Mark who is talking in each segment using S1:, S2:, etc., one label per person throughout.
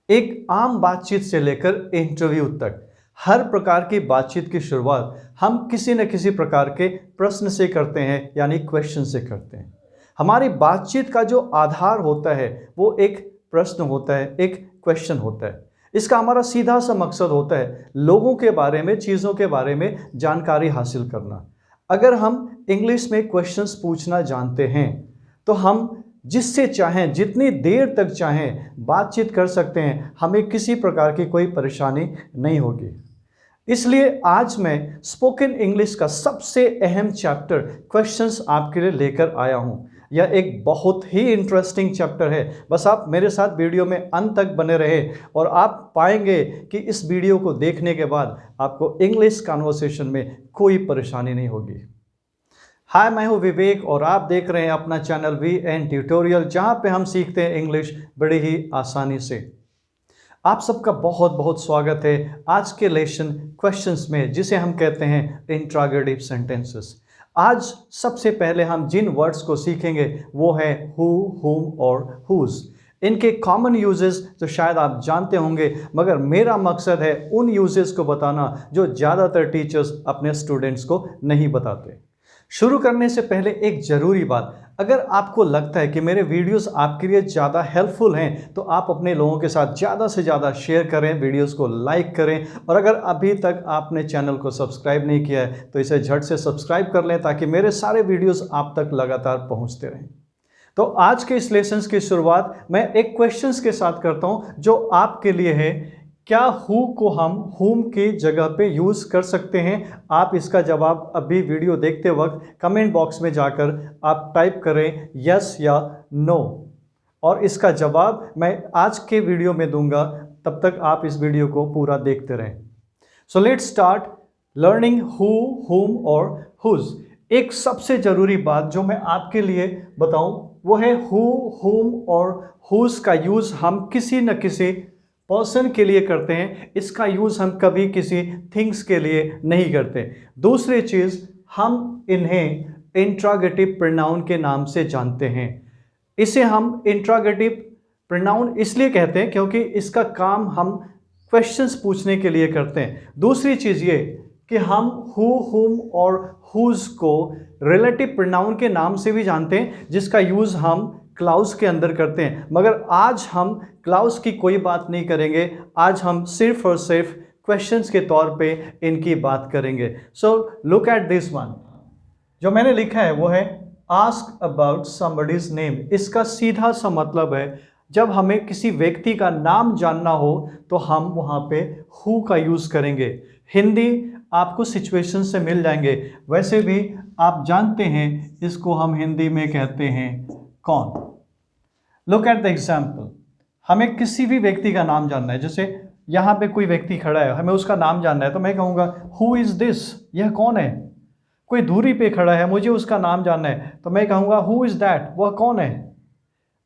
S1: एक आम बातचीत से लेकर इंटरव्यू तक हर प्रकार की बातचीत की शुरुआत हम किसी न किसी प्रकार के प्रश्न से करते हैं, यानी क्वेश्चन से करते हैं। हमारी बातचीत का जो आधार होता है वो एक प्रश्न होता है, एक क्वेश्चन होता है। इसका हमारा सीधा सा मकसद होता है लोगों के बारे में, चीज़ों के बारे में जानकारी हासिल करना। अगर हम इंग्लिश में क्वेश्चंस पूछना जानते हैं तो हम जिससे चाहें, जितनी देर तक चाहें बातचीत कर सकते हैं, हमें किसी प्रकार की कोई परेशानी नहीं होगी। इसलिए आज मैं स्पोकन इंग्लिश का सबसे अहम चैप्टर क्वेश्चंस आपके लिए लेकर आया हूँ। यह एक बहुत ही इंटरेस्टिंग चैप्टर है। बस आप मेरे साथ वीडियो में अंत तक बने रहे और आप पाएंगे कि इस वीडियो को देखने के बाद आपको इंग्लिश कन्वर्सेशन में कोई परेशानी नहीं होगी। हाय, मैं हूं विवेक और आप देख रहे हैं अपना चैनल VN ट्यूटोरियल, जहां पे हम सीखते हैं इंग्लिश बड़ी ही आसानी से। आप सबका बहुत बहुत स्वागत है आज के लेसन क्वेश्चंस में, जिसे हम कहते हैं इंट्रोगेटिव सेंटेंसेस। आज सबसे पहले हम जिन वर्ड्स को सीखेंगे वो है हु, हुम और हुज। इनके कॉमन यूजेस तो शायद आप जानते होंगे, मगर मेरा मकसद है उन यूजेस को बताना जो ज़्यादातर टीचर्स अपने स्टूडेंट्स को नहीं बताते। शुरू करने से पहले एक ज़रूरी बात, अगर आपको लगता है कि मेरे वीडियोस आपके लिए ज़्यादा हेल्पफुल हैं तो आप अपने लोगों के साथ ज़्यादा से ज़्यादा शेयर करें, वीडियोस को लाइक करें, और अगर अभी तक आपने चैनल को सब्सक्राइब नहीं किया है तो इसे झट से सब्सक्राइब कर लें ताकि मेरे सारे वीडियोस आप तक लगातार पहुंचते रहें। तो आज के इस लेसन की शुरुआत मैं एक क्वेश्चंस के साथ करता हूं जो आपके लिए है। क्या हु को हम हुम की जगह पे यूज़ कर सकते हैं? आप इसका जवाब अभी वीडियो देखते वक्त कमेंट बॉक्स में जाकर आप टाइप करें यस या नो, और इसका जवाब मैं आज के वीडियो में दूंगा। तब तक आप इस वीडियो को पूरा देखते रहें। So let's start learning who, हुम और हुज। एक सबसे ज़रूरी बात जो मैं आपके लिए बताऊं वो है हु, हुम और हुज का यूज़ हम किसी न किसी पर्सन के लिए करते हैं। इसका यूज़ हम कभी किसी थिंग्स के लिए नहीं करते। दूसरी चीज़, हम इन्हें इंट्रोगेटिव प्रोनाउन के नाम से जानते हैं। इसे हम इंट्रोगेटिव प्रोनाउन इसलिए कहते हैं क्योंकि इसका काम हम क्वेश्चंस पूछने के लिए करते हैं। दूसरी चीज़ ये कि हम हु, हुम और हुज को रिलेटिव प्रोनाउन के नाम से भी जानते हैं, जिसका यूज़ हम क्लाउज के अंदर करते हैं। मगर आज हम क्लाउज की कोई बात नहीं करेंगे, आज हम सिर्फ और सिर्फ क्वेश्चंस के तौर पे इनकी बात करेंगे। So look at this one. जो मैंने लिखा है वो है आस्क अबाउट समबडीज नेम। इसका सीधा सा मतलब है जब हमें किसी व्यक्ति का नाम जानना हो तो हम वहाँ पे हु का यूज़ करेंगे। हिंदी आपको सिचुएशन से मिल जाएंगे, वैसे भी आप जानते हैं इसको हम हिंदी में कहते हैं कौन। Look at the example. हमें किसी भी व्यक्ति का नाम जानना है, जैसे यहाँ पे कोई व्यक्ति खड़ा है, हमें उसका नाम जानना है, तो मैं कहूँगा हु इज़ दिस, यह कौन है। कोई दूरी पे खड़ा है, मुझे उसका नाम जानना है, तो मैं कहूँगा हु इज़ दैट, वह कौन है।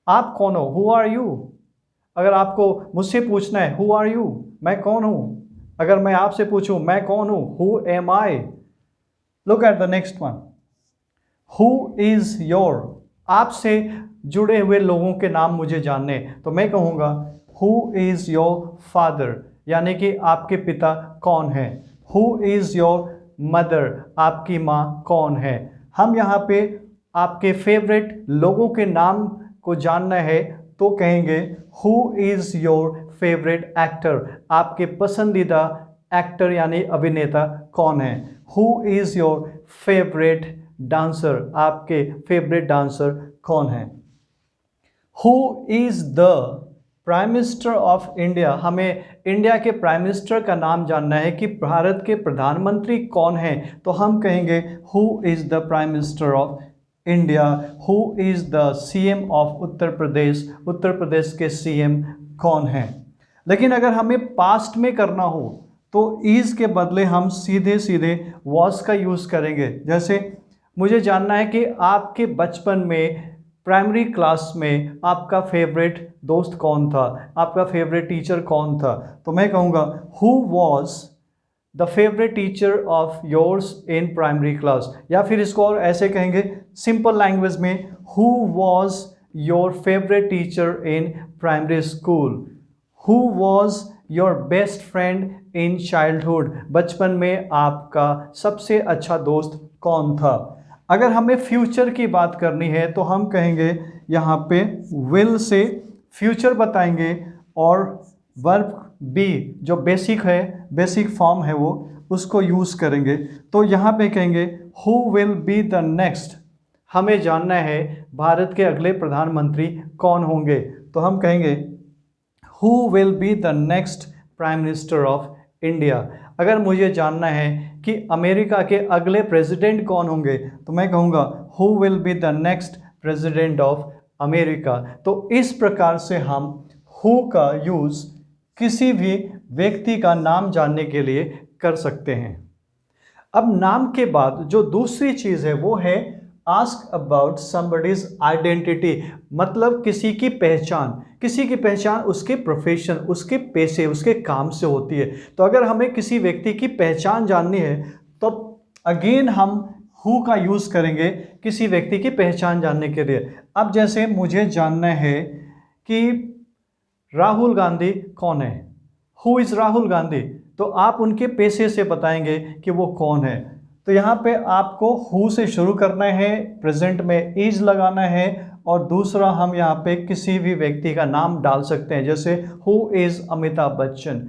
S1: आप कौन हो, हु आर यू। अगर आपको मुझसे पूछना है हु आर यू, मैं कौन हूँ, अगर मैं आपसे पूछूँ मैं कौन हूँ, who am I. Look at the next one, who is your. आपसे जुड़े हुए लोगों के नाम मुझे जानने, तो मैं कहूँगा हु इज़ योर फादर, यानी कि आपके पिता कौन है। हु इज़ योर मदर, आपकी माँ कौन है। हम यहाँ पे आपके फेवरेट लोगों के नाम को जानना है तो कहेंगे who is your favourite actor, आपके पसंदीदा एक्टर यानी अभिनेता कौन है। Who is your favourite dancer, आपके फेवरेट डांसर कौन है। Who is the prime minister of India, हमें इंडिया के प्राइम मिनिस्टर का नाम जानना है कि भारत के प्रधानमंत्री कौन है, तो हम कहेंगे who is the prime minister of India. Who is the CM of Uttar Pradesh, Uttar Pradesh के CM कौन है। लेकिन अगर हमें पास्ट में करना हो तो इज़ के बदले हम सीधे सीधे वॉज का यूज़ करेंगे। जैसे मुझे जानना है कि आपके बचपन में प्राइमरी क्लास में आपका फेवरेट दोस्त कौन था, आपका फेवरेट टीचर कौन था, तो मैं कहूँगा who was the favourite teacher of yours in primary class. या फिर इसको और ऐसे कहेंगे सिंपल लैंग्वेज में, who was your favourite teacher in primary school. Who was your best friend in childhood, बचपन में आपका सबसे अच्छा दोस्त कौन था। अगर हमें फ्यूचर की बात करनी है तो हम कहेंगे यहाँ पे विल से फ्यूचर बताएंगे और वर्ब बी जो बेसिक है, बेसिक फॉर्म है वो, उसको यूज़ करेंगे। तो यहाँ पे कहेंगे who will be the next, हमें जानना है भारत के अगले प्रधानमंत्री कौन होंगे। तो हम कहेंगे who will be the next prime minister of India. अगर मुझे जानना है कि अमेरिका के अगले प्रेसिडेंट कौन होंगे तो मैं कहूँगा who will be the next president of America. तो इस प्रकार से हम हु का यूज़ किसी भी व्यक्ति का नाम जानने के लिए कर सकते हैं। अब नाम के बाद जो दूसरी चीज़ है वो है आस्क अबाउट समबडीज आइडेंटिटी, मतलब किसी की पहचान। किसी की पहचान उसके प्रोफेशन, उसके पेशे, उसके काम से होती है। तो अगर हमें किसी व्यक्ति की पहचान जाननी है तो अगेन हम हु का यूज़ करेंगे किसी व्यक्ति की पहचान जानने के लिए। अब जैसे मुझे जानना है कि राहुल गांधी कौन है, हु इज़ राहुल गांधी, तो आप उनके पेशे से बताएंगे कि वो कौन है। तो यहाँ पे आपको हु से शुरू करना है, प्रेजेंट में इज लगाना है, और दूसरा हम यहाँ पे किसी भी व्यक्ति का नाम डाल सकते हैं। जैसे हु इज़ अमिताभ बच्चन,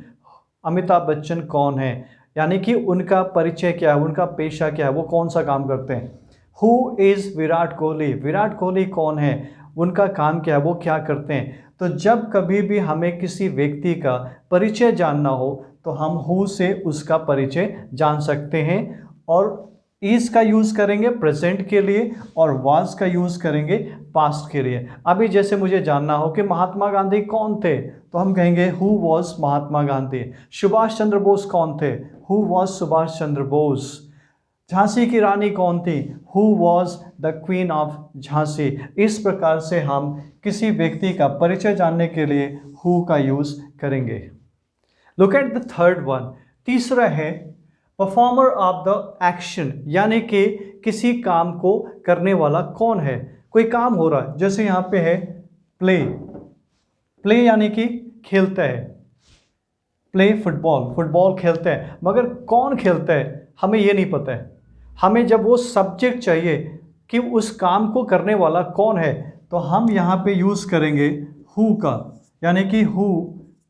S1: अमिताभ बच्चन कौन है, यानी कि उनका परिचय क्या है, उनका पेशा क्या है, वो कौन सा काम करते हैं। हु इज़ विराट कोहली, विराट कोहली कौन है, उनका काम क्या है, वो क्या करते हैं। तो जब कभी भी हमें किसी व्यक्ति का परिचय जानना हो तो हम हु से उसका परिचय जान सकते हैं, और इज़ का यूज़ करेंगे प्रेजेंट के लिए और वाज का यूज़ करेंगे पास्ट के लिए। अभी जैसे मुझे जानना हो कि महात्मा गांधी कौन थे तो हम कहेंगे हु वॉज महात्मा गांधी। सुभाष चंद्र बोस कौन थे, हु वॉज सुभाष चंद्र बोस। झांसी की रानी कौन थी, who was the queen of Jhansi. इस प्रकार से हम किसी व्यक्ति का परिचय जानने के लिए हु का यूज़ करेंगे। Look at the third one, तीसरा है परफॉर्मर ऑफ द एक्शन, यानी कि किसी काम को करने वाला कौन है। कोई काम हो रहा है, जैसे यहाँ पे है प्ले, प्ले यानी कि खेलता है, प्ले फुटबॉल, फुटबॉल खेलते हैं, मगर कौन खेलता है हमें ये नहीं पता है। हमें जब वो सब्जेक्ट चाहिए कि उस काम को करने वाला कौन है तो हम यहाँ पे यूज़ करेंगे हु का, यानी कि हु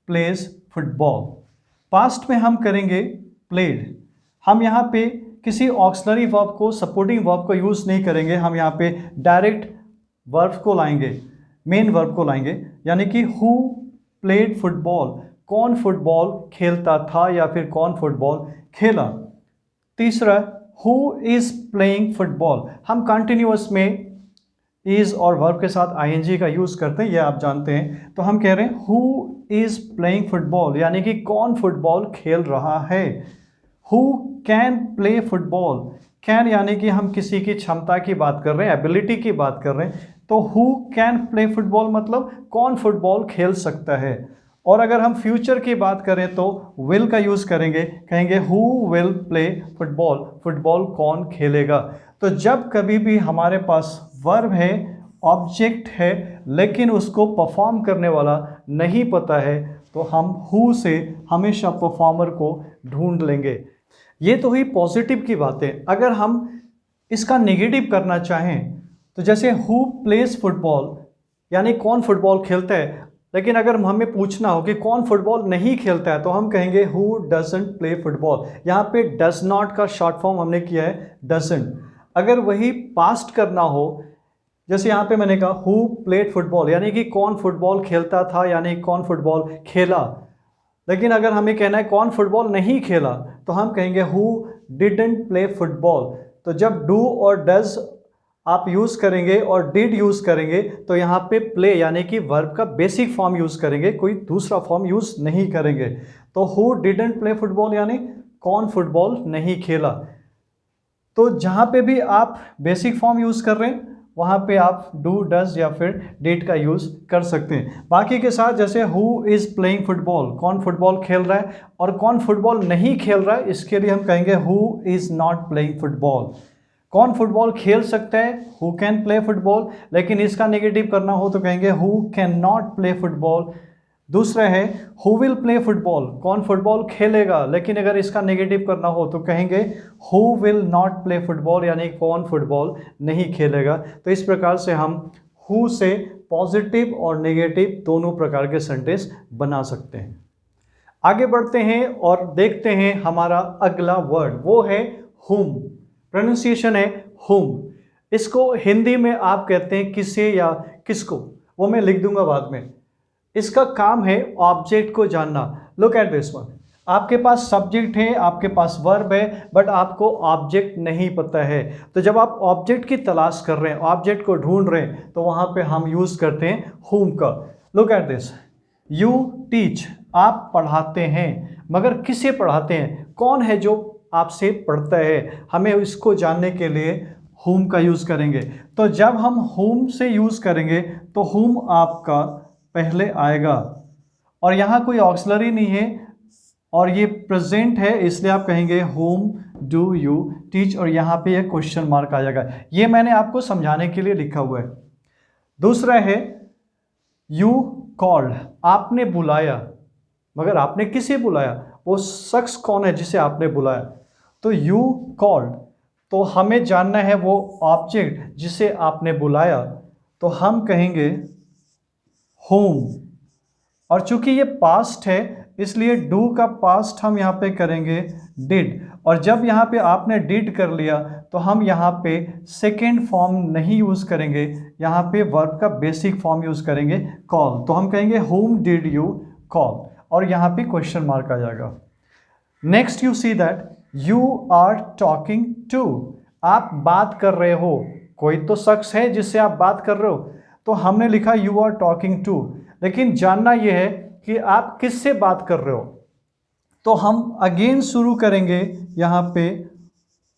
S1: प्लेज फुटबॉल। पास्ट में हम करेंगे प्लेड। हम यहाँ पे किसी ऑक्सिलरी वर्ब को, सपोर्टिंग वर्ब को यूज़ नहीं करेंगे, हम यहाँ पे डायरेक्ट वर्ब को लाएंगे, मेन वर्ब को लाएंगे, यानी कि हु प्लेड फुटबॉल, कौन फुटबॉल खेलता था या फिर कौन फुटबॉल खेला। तीसरा हु इज़ प्लेइंग फुटबॉल, हम कंटिन्यूअस में इज़ और वर्ब के साथ आईएनजी का यूज़ करते हैं, ये आप जानते हैं। तो हम कह रहे हैं हु इज़ प्लेइंग फुटबॉल, यानी कि कौन फुटबॉल खेल रहा है। Who can play football, can यानी कि हम किसी की क्षमता की बात कर रहे हैं, एबिलिटी की बात कर रहे हैं। तो हु कैन प्ले फुटबॉल मतलब कौन फुटबॉल खेल सकता है। और अगर हम फ्यूचर की बात करें तो विल का यूज़ करेंगे, कहेंगे who will play football, football कौन खेलेगा। तो जब कभी भी हमारे पास वर्ब है, ऑब्जेक्ट है, लेकिन उसको परफॉर्म करने वाला नहीं पता है तो हम हु से हमेशा परफॉर्मर को ढूंढ लेंगे। ये तो हुई पॉजिटिव की बातें। अगर हम इसका नेगेटिव करना चाहें तो जैसे हु प्लेज फुटबॉल यानी कौन फुटबॉल खेलता है, लेकिन अगर हमें पूछना हो कि कौन फुटबॉल नहीं खेलता है तो हम कहेंगे हु डजंट प्ले फुटबॉल। यहाँ पे डज नॉट का शॉर्ट फॉर्म हमने किया है डजंट। अगर वही पास्ट करना हो, जैसे यहाँ पे मैंने कहा हु प्लेड फुटबॉल यानी कि कौन फुटबॉल खेलता था, यानी कौन फुटबॉल खेला। लेकिन अगर हमें कहना है कौन फुटबॉल नहीं खेला तो हम कहेंगे हु डिडंट प्ले फुटबॉल। तो जब डू और डज आप यूज़ करेंगे और डिड यूज़ करेंगे तो यहाँ पे प्ले यानी कि वर्ब का बेसिक फॉर्म यूज़ करेंगे, कोई दूसरा फॉर्म यूज़ नहीं करेंगे। तो हु डिडंट प्ले फुटबॉल यानी कौन फुटबॉल नहीं खेला। तो जहाँ पे भी आप बेसिक फॉर्म यूज़ कर रहे हैं वहाँ पे आप डू डज या फिर डिड का यूज़ कर सकते हैं। बाकी के साथ जैसे हु इज़ प्लेइंग फुटबॉल, कौन फुटबॉल खेल रहा है, और कौन फुटबॉल नहीं खेल रहा है, इसके लिए हम कहेंगे who is not playing football. कौन फुटबॉल खेल सकता है, हु कैन प्ले फुटबॉल, लेकिन इसका नेगेटिव करना हो तो कहेंगे who can not play football. दूसरा है हु विल प्ले फुटबॉल, कौन फुटबॉल खेलेगा। लेकिन अगर इसका नेगेटिव करना हो तो कहेंगे who will not play football, यानी कौन फुटबॉल नहीं खेलेगा। तो इस प्रकार से हम हु से पॉजिटिव और नेगेटिव दोनों प्रकार के सेंटेंस बना सकते हैं। आगे बढ़ते हैं और देखते हैं हमारा अगला वर्ड, वो है हुम। प्रोनाउंसिएशन है हुम। इसको हिंदी में आप कहते हैं किसे या किसको, वो मैं लिख दूंगा बाद में। इसका काम है ऑब्जेक्ट को जानना। लुक एट दिस वन, आपके पास सब्जेक्ट है, आपके पास वर्ब है, बट आपको ऑब्जेक्ट नहीं पता है। तो जब आप ऑब्जेक्ट की तलाश कर रहे हैं, ऑब्जेक्ट को ढूंढ रहे हैं, तो वहां पे हम यूज करते हैं हुम का। Look at this, you teach, आप पढ़ाते हैं, मगर किसे पढ़ाते हैं, कौन है जो आपसे पढ़ता है, हमें इसको जानने के लिए हुम का यूज करेंगे। तो जब हम हुम से यूज करेंगे तो हुम आपका पहले आएगा, और यहाँ कोई ऑक्सिलरी नहीं है और ये प्रेजेंट है, इसलिए आप कहेंगे होम डू यू टीच, और यहाँ पे ये क्वेश्चन मार्क आ जाएगा। ये मैंने आपको समझाने के लिए लिखा हुआ है। दूसरा है यू कॉल्ड, आपने बुलाया, मगर आपने किसे बुलाया, वो शख्स कौन है जिसे आपने बुलाया। तो यू कॉल्ड, तो हमें जानना है वो ऑब्जेक्ट जिसे आपने बुलाया, तो हम कहेंगे होम। और चूंकि ये पास्ट है इसलिए डू का पास्ट हम यहाँ पे करेंगे डिड, और जब यहाँ पे आपने डिड कर लिया तो हम यहाँ पे सेकेंड फॉर्म नहीं यूज़ करेंगे, यहाँ पे वर्ब का बेसिक फॉर्म यूज़ करेंगे कॉल। तो हम कहेंगे होम डिड यू कॉल, और यहाँ पे क्वेश्चन मार्क आ जाएगा। Next you see that you are talking to, आप बात कर रहे हो, कोई तो शख्स है जिससे आप बात कर रहे हो, तो हमने लिखा यू आर टॉकिंग टू। लेकिन जानना यह है कि आप किससे बात कर रहे हो, तो हम अगेन शुरू करेंगे यहाँ पे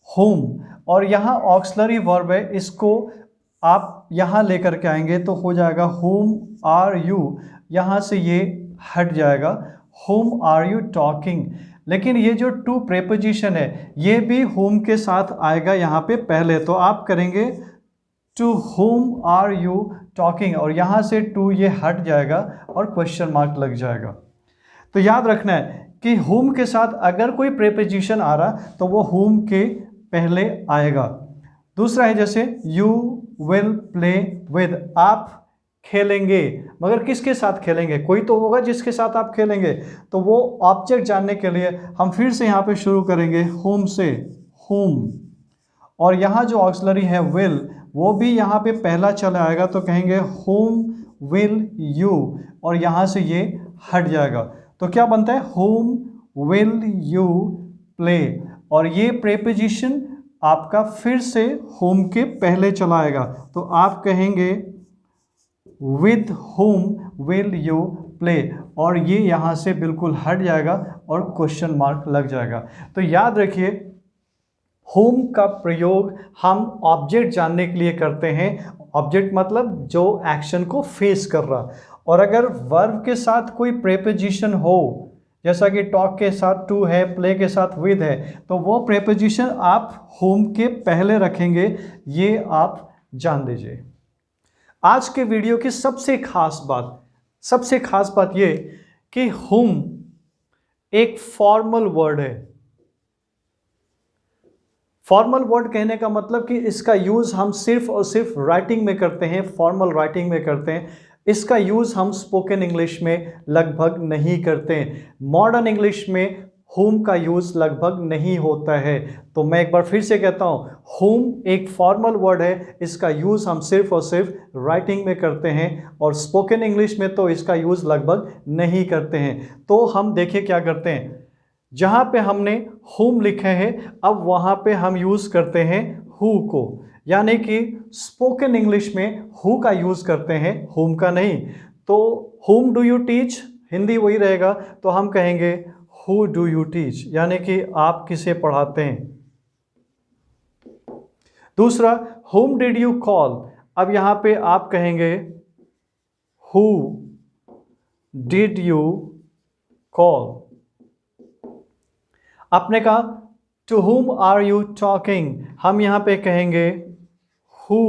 S1: होम, और यहाँ ऑक्सिलरी वर्ब है, इसको आप यहाँ लेकर के आएंगे तो हो जाएगा होम आर यू, यहाँ से ये हट जाएगा होम आर यू टॉकिंग। लेकिन ये जो टू प्रेपोजिशन है ये भी होम के साथ आएगा यहाँ पे पहले, तो आप करेंगे to whom are you talking, और यहाँ से टू ये हट जाएगा और क्वेश्चन मार्क लग जाएगा। तो याद रखना है कि होम के साथ अगर कोई प्रेपोजिशन आ रहा तो वो होम के पहले आएगा। दूसरा है जैसे यू विल प्ले विद, आप खेलेंगे, मगर किसके साथ खेलेंगे, कोई तो होगा जिसके साथ आप खेलेंगे। तो वो ऑब्जेक्ट जानने के लिए हम फिर से यहाँ पे शुरू करेंगे होम से, होम, और यहाँ जो ऑक्सिलरी है विल वो भी यहाँ पे पहला चला आएगा, तो कहेंगे होम विल यू, और यहाँ से ये हट जाएगा। तो क्या बनता है होम विल यू प्ले, और ये प्रेपोजिशन आपका फिर से होम के पहले चला आएगा, तो आप कहेंगे with home will you play, और ये यहाँ से बिल्कुल हट जाएगा और क्वेश्चन मार्क लग जाएगा। तो याद रखिए होम का प्रयोग हम ऑब्जेक्ट जानने के लिए करते हैं, ऑब्जेक्ट मतलब जो एक्शन को फेस कर रहा, और अगर वर्ब के साथ कोई प्रेपोजिशन हो, जैसा कि टॉक के साथ टू है, प्ले के साथ विद है, तो वो प्रेपोजिशन आप होम के पहले रखेंगे, ये आप जान दीजिए। आज के वीडियो की सबसे खास बात ये कि होम एक फॉर्मल वर्ड है। फॉर्मल वर्ड कहने का मतलब कि इसका यूज़ हम सिर्फ और सिर्फ राइटिंग में करते हैं, फॉर्मल राइटिंग में करते हैं। इसका यूज़ हम स्पोकन इंग्लिश में लगभग नहीं करते हैं। मॉडर्न इंग्लिश में होम का यूज़ लगभग नहीं होता है। तो मैं एक बार फिर से कहता हूँ, होम एक फॉर्मल वर्ड है, इसका यूज़ हम सिर्फ और सिर्फ राइटिंग में करते हैं, और स्पोकन इंग्लिश में तो इसका यूज़ लगभग नहीं करते हैं। तो हम देखिए क्या करते हैं, जहाँ पे हमने होम लिखा है अब वहाँ पे हम यूज़ करते हैं हु को, यानी कि स्पोकन इंग्लिश में हु का यूज़ करते हैं, होम का नहीं। तो home do you teach, Hindi वही रहेगा, तो हम कहेंगे हु डू यू टीच, यानी कि आप किसे पढ़ाते हैं। दूसरा होम डिड यू कॉल, अब यहाँ पे आप कहेंगे हु डिड यू कॉल। आपने कहा to whom are you talking, हम यहाँ पे कहेंगे हु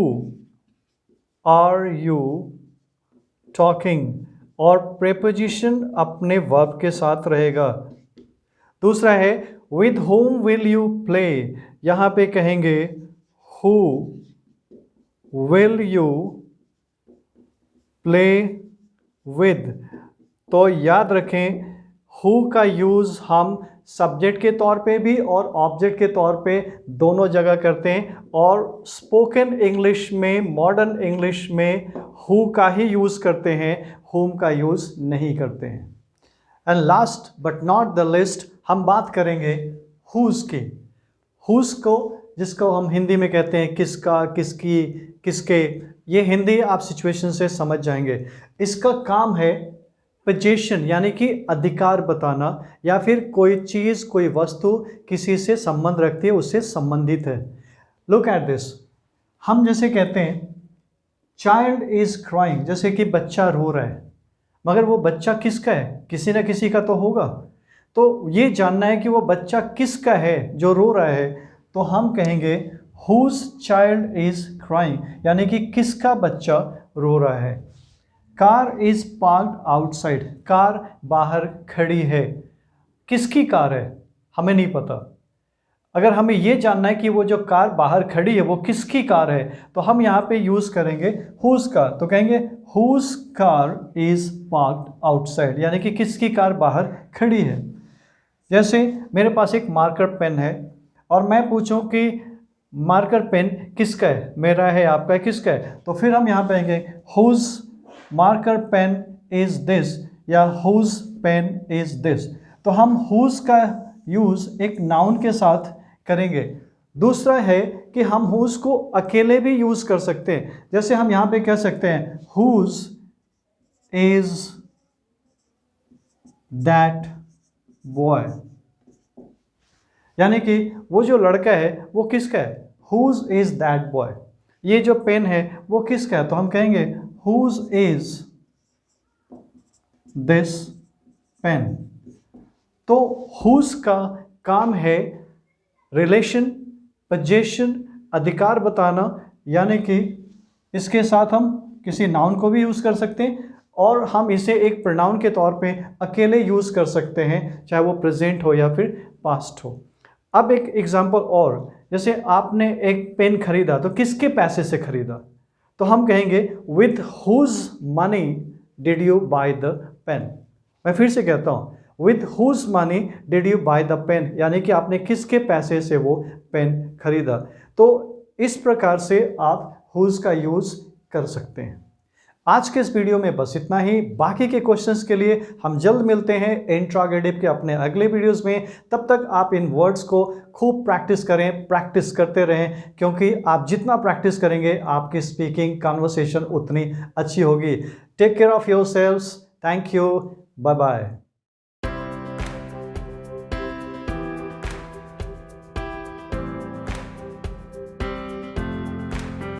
S1: आर यू टॉकिंग, और प्रेपोजिशन अपने वर्ब के साथ रहेगा। दूसरा है with home will you play, यहाँ पे कहेंगे who will you play with. तो याद रखें हु का यूज़ हम सब्जेक्ट के तौर पे भी और ऑब्जेक्ट के तौर पे दोनों जगह करते हैं, और स्पोकन इंग्लिश में, मॉडर्न इंग्लिश में हु का ही यूज़ करते हैं, हुम का यूज़ नहीं करते हैं। And last but not the list, हम बात करेंगे हुज़ की। हुज़ को, जिसको हम हिंदी में कहते हैं किसका, किसकी, किसके, ये हिंदी आप सिचुएशन से समझ जाएंगे। इसका काम है पोजीशन यानी कि अधिकार बताना, या फिर कोई चीज़, कोई वस्तु किसी से संबंध रखती है, उससे संबंधित है। लुक एट दिस, हम जैसे कहते हैं चाइल्ड इज़ क्राइंग, जैसे कि बच्चा रो रहा है, मगर वो बच्चा किसका है? किसी न किसी का तो होगा। तो ये जानना है कि वो बच्चा किसका है जो रो रहा है, तो हम कहेंगे हुज चाइल्ड इज़ क्राइंग, यानी कि किसका बच्चा रो रहा है। Car is parked outside, car बाहर खड़ी है, किसकी कार है? हमें नहीं पता। अगर हमें ये जानना है कि वो जो कार बाहर खड़ी है वो किसकी कार है, तो हम यहाँ पे यूज़ करेंगे हुज कार। तो कहेंगे whose car is parked outside, यानी कि किसकी कार बाहर खड़ी है। जैसे मेरे पास एक मार्कर पेन है और मैं पूछूं कि मार्कर पेन किसका है, मेरा है, आपका है, किसका है, तो फिर हम यहाँ पे कहेंगे whose marker pen is this, या हुज पेन इज़ दिस। तो हम हुज का यूज़ एक नाउन के साथ करेंगे। दूसरा है कि हम हुज को अकेले भी यूज़ कर सकते हैं। जैसे हम यहाँ पे कह सकते हैं हुज इज़ दैट बॉय, यानी कि वो जो लड़का है वो किसका है? Whose is that boy. ये जो पेन है वो किसका है? तो हम कहेंगे हुज इज़ दिस पेन। तो हुज का काम है रिलेशन, पोजीशन, अधिकार बताना, यानी कि इसके साथ हम किसी नाउन को भी यूज़ कर सकते हैं और हम इसे एक प्रोनाउन के तौर पे अकेले यूज़ कर सकते हैं, चाहे वो प्रेजेंट हो या फिर पास्ट हो। अब एक एग्जांपल और, जैसे आपने एक पेन खरीदा तो किसके पैसे से खरीदा? तो हम कहेंगे with whose money did you buy the pen. मैं फिर से कहता हूँ with whose money did you buy the pen, यानी कि आपने किसके पैसे से वो पेन खरीदा। तो इस प्रकार से आप हुज का यूज़ कर सकते हैं। आज के इस वीडियो में बस इतना ही। बाकी के क्वेश्चंस के लिए हम जल्द मिलते हैं इंट्रोगेटिव के अपने अगले वीडियोस में। तब तक आप इन वर्ड्स को खूब प्रैक्टिस करें, प्रैक्टिस करते रहें, क्योंकि आप जितना प्रैक्टिस करेंगे आपकी स्पीकिंग, कन्वर्सेशन उतनी अच्छी होगी। Take care of yourselves. Thank you. Bye bye.